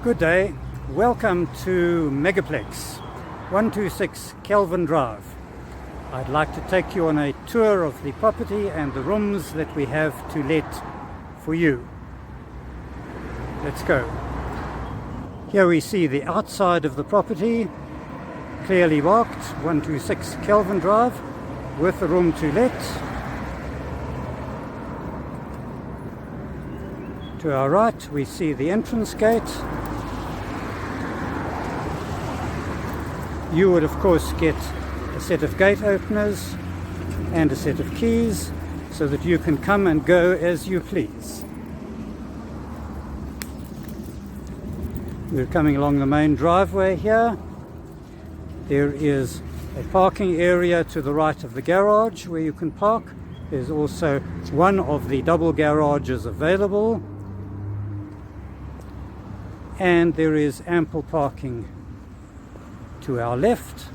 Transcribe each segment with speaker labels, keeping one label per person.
Speaker 1: Good day, welcome to Megaplex, 126 Kelvin Drive. I'd like to take you on a tour of the property and the rooms that we have to let for you. Let's go. Here we see the outside of the property, clearly marked, 126 Kelvin Drive, with a room to let. To our right we see the entrance gate. You would of course get a set of gate openers and a set of keys so that you can come and go as you please. We're coming along the main driveway here. There is a parking area to the right of the garage where you can park. There's also one of the double garages available, and there is ample parking to our left.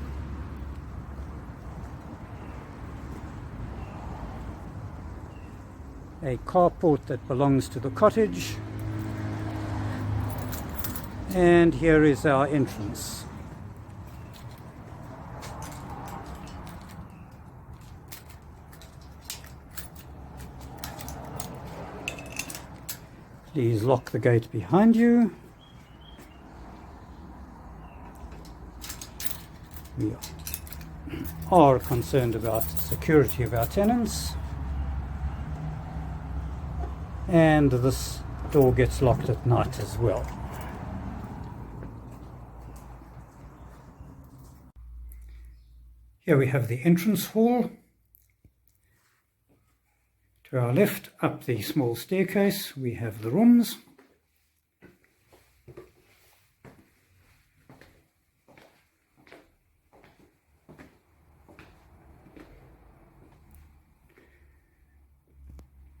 Speaker 1: A carport that belongs to the cottage, and here is our entrance. Please lock the gate behind you. We are concerned about the security of our tenants, and this door gets locked at night as well. Here we have the entrance hall. To our left, up the small staircase, we have the rooms.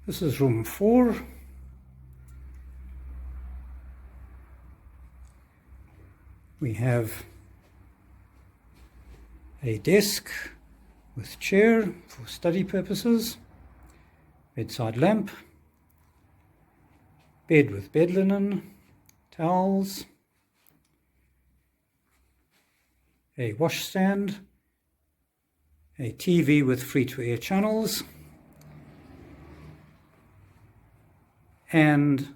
Speaker 1: This is room 4. We have a desk with chair for study purposes, bedside lamp, bed with bed linen, towels, a washstand, a TV with free-to-air channels, and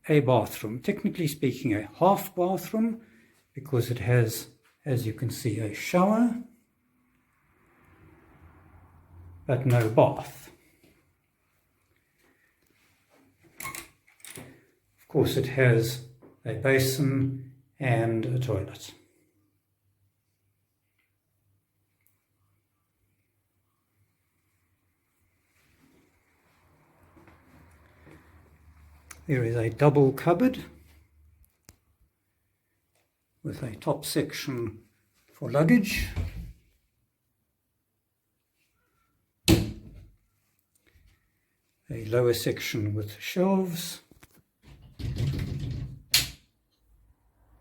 Speaker 1: a bathroom. Technically speaking, a half bathroom, because it has, as you can see, a shower, but no bath. Of course, it has a basin and a toilet. There is a double cupboard with a top section for luggage, a lower section with shelves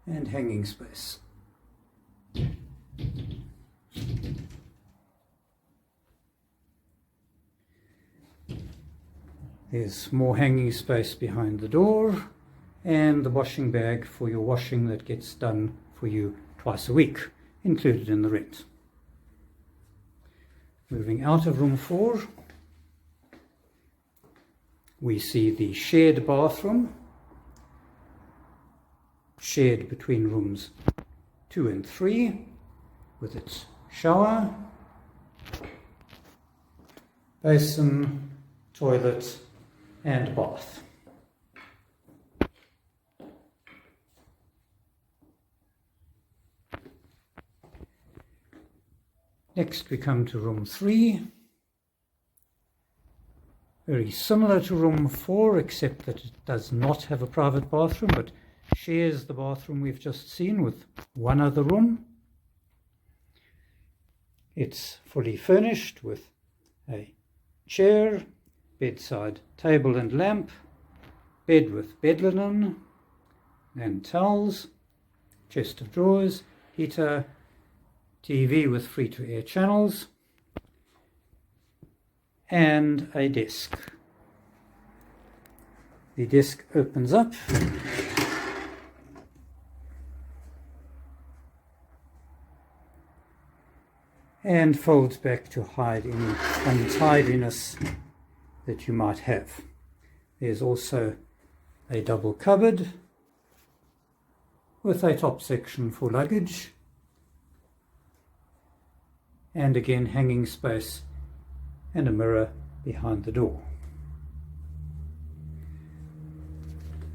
Speaker 1: and hanging space. There's more hanging space behind the door, and the washing bag for your washing that gets done for you twice a week, included in the rent. Moving out of room 4, we see the shared bathroom, shared between rooms 2 and 3, with its shower, basin, toilet, and bath. Next we come to room 3, very similar to room 4 except that it does not have a private bathroom but shares the bathroom we've just seen with one other room. It's fully furnished with a chair, bedside table and lamp, bed with bed linen and towels, chest of drawers, heater, TV with free-to-air channels, and a desk. The desk opens up and folds back to hide any untidiness that you might have. There's also a double cupboard with a top section for luggage, and again hanging space and a mirror behind the door.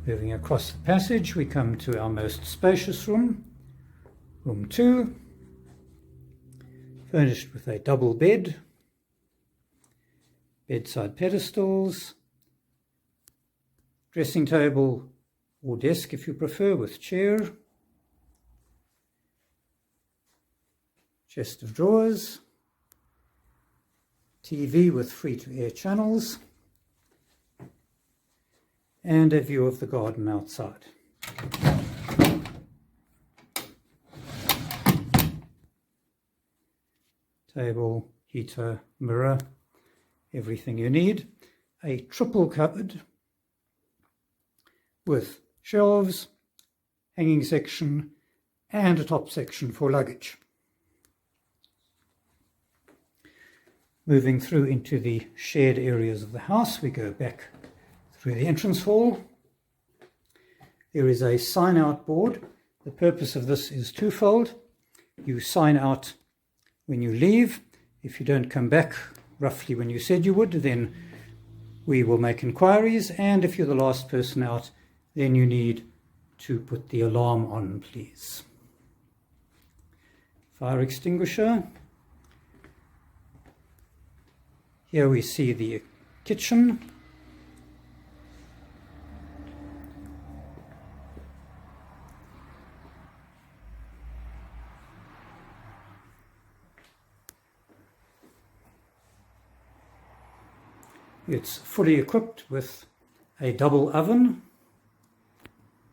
Speaker 1: Moving across the passage, we come to our most spacious room, room 2, furnished with a double bed, bedside pedestals, dressing table or desk if you prefer, with chair, chest of drawers, TV with free-to-air channels, and a view of the garden outside. Table, heater, mirror, everything you need. A triple cupboard with shelves, hanging section, and a top section for luggage. Moving through into the shared areas of the house, we go back through the entrance hall. There is a sign-out board. The purpose of this is twofold. You sign out when you leave. If you don't come back roughly when you said you would, then we will make inquiries, and if you're the last person out, then you need to put the alarm on, please. Fire extinguisher. Here we see the kitchen. It's fully equipped with a double oven,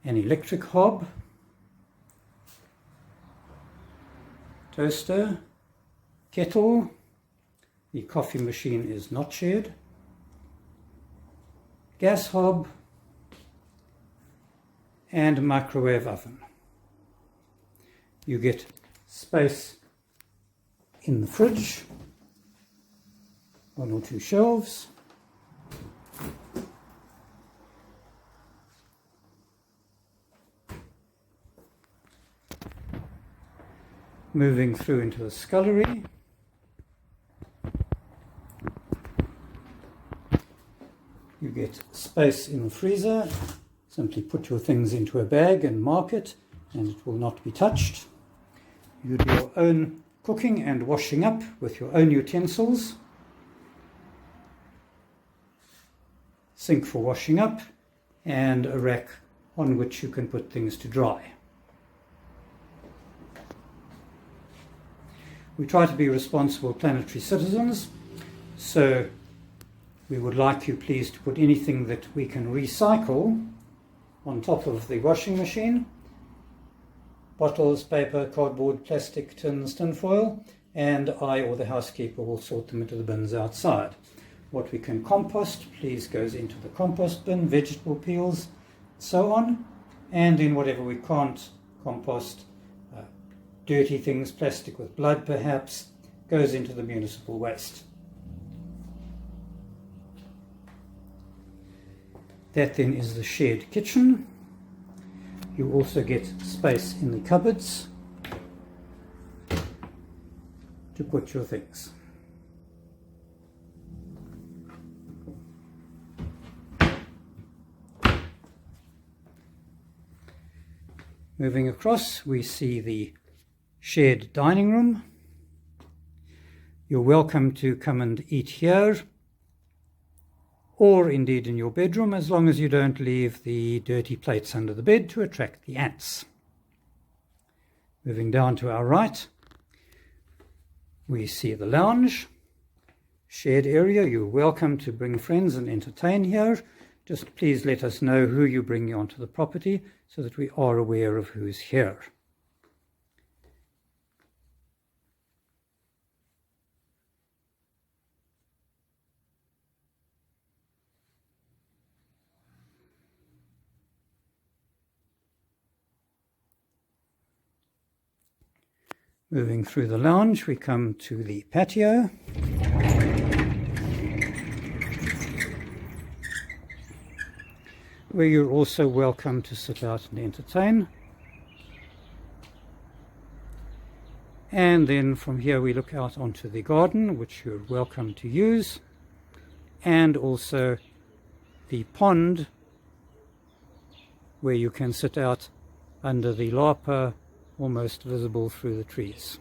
Speaker 1: an electric hob, toaster, kettle. The coffee machine is not shared, gas hob, and a microwave oven. You get space in the fridge, 1 or 2 shelves, moving through into the scullery. You get space in the freezer. Simply put your things into a bag and mark it, and it will not be touched. You do your own cooking and washing up with your own utensils. Sink for washing up, and a rack on which you can put things to dry. We try to be responsible planetary citizens, so we would like you please to put anything that we can recycle on top of the washing machine. Bottles, paper, cardboard, plastic, tins, tinfoil, and I or the housekeeper will sort them into the bins outside. What we can compost, please, goes into the compost bin, vegetable peels, so on. And then whatever we can't compost, dirty things, plastic with blood perhaps, goes into the municipal waste. That then is the shared kitchen. You also get space in the cupboards to put your things. Moving across, we see the shared dining room. You're welcome to come and eat here, or indeed in your bedroom, as long as you don't leave the dirty plates under the bed to attract the ants. Moving down to our right, we see the lounge, shared area. You're welcome to bring friends and entertain here. Just please let us know who you bring onto the property so that we are aware of who's here. Moving through the lounge, we come to the patio. Where you're also welcome to sit out and entertain. And then from here we look out onto the garden, which you're welcome to use, and also the pond, where you can sit out under the lapa, almost visible through the trees.